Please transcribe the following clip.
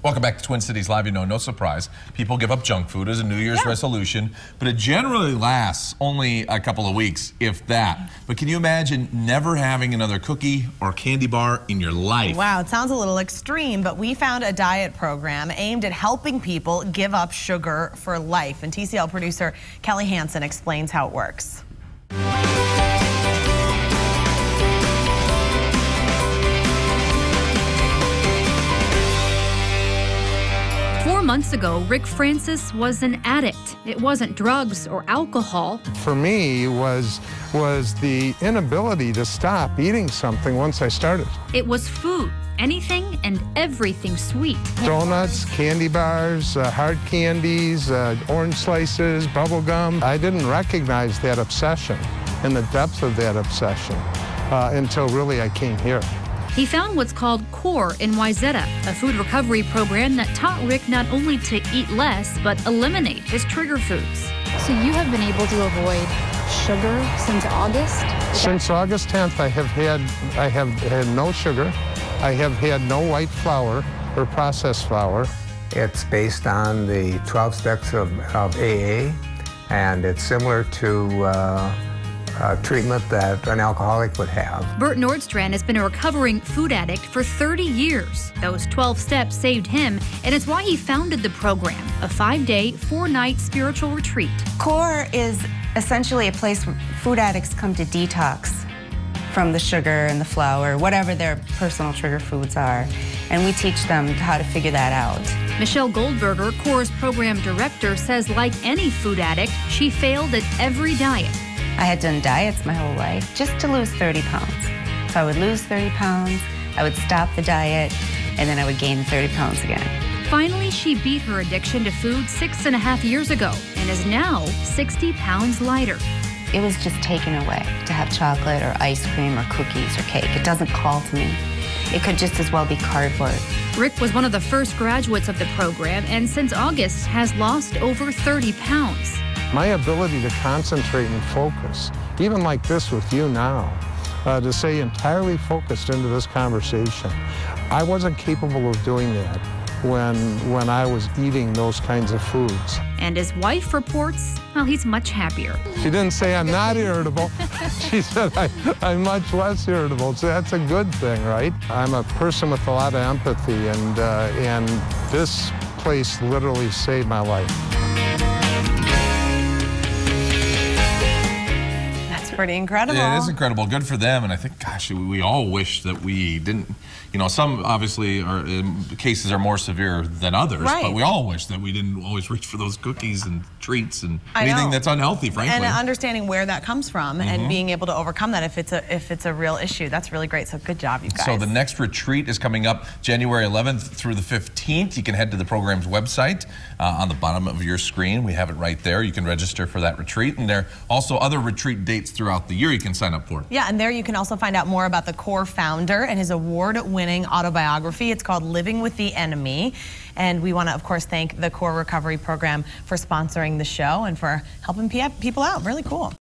Welcome back to Twin Cities Live. You know, no surprise, people give up junk food as a New Year's resolution, but it generally lasts only a couple of weeks, if that. But can you imagine never having another cookie or candy bar in your life? Wow, it sounds a little extreme, but we found a diet program aimed at helping people give up sugar for life. And TCL producer Kelly Hansen explains how it works. 4 months ago, Rick Francis was an addict. It wasn't drugs or alcohol. For me, was the inability to stop eating something once I started. It was food, anything and everything sweet. Donuts, candy bars, hard candies, orange slices, bubble gum. I didn't recognize that obsession and the depth of that obsession until really I came here. He found what's called COR in Wayzata, a food recovery program that taught Rick not only to eat less, but eliminate his trigger foods. So you have been able to avoid sugar since August? Since August 10th, I have had no sugar. I have had no white flour or processed flour. It's based on the 12 steps of AA, and it's similar to treatment that an alcoholic would have. Bert Nordstrand has been a recovering food addict for 30 years. Those 12 steps saved him, and it's why he founded the program, a 5-day, 4-night spiritual retreat. COR is essentially a place where food addicts come to detox from the sugar and the flour, whatever their personal trigger foods are, and we teach them how to figure that out. Michelle Goldberger, COR's program director, says like any food addict, she failed at every diet. I had done diets my whole life just to lose 30 pounds. So I would lose 30 pounds, I would stop the diet, and then I would gain 30 pounds again. Finally, she beat her addiction to food 6.5 years ago and is now 60 pounds lighter. It was just taken away to have chocolate or ice cream or cookies or cake. It doesn't call to me. It could just as well be cardboard. Rick was one of the first graduates of the program and since August has lost over 30 pounds. My ability to concentrate and focus, even like this with you now, to stay entirely focused into this conversation, I wasn't capable of doing that when I was eating those kinds of foods. And his wife reports, well, he's much happier. She didn't say I'm not irritable. She said I'm much less irritable, so that's a good thing, right? I'm a person with a lot of empathy, and this place literally saved my life. Pretty incredible. Yeah, it is incredible. Good for them. And I think, gosh, we all wish that we didn't, you know, some obviously cases are more severe than others, but we all wish that we didn't always reach for those cookies and treats and anything that's unhealthy, frankly. And understanding where that comes from and being able to overcome that if it's a real issue. That's really great. So good job, you guys. So the next retreat is coming up January 11th through the 15th. You can head to the program's website on the bottom of your screen. We have it right there. You can register for that retreat. And there are also other retreat dates throughout the year you can sign up for. Yeah, and there you can also find out more about the COR founder and his award-winning autobiography. It's called Living with the Enemy. And we want to, of course, thank the COR Recovery Program for sponsoring the show and for helping people out. Really cool.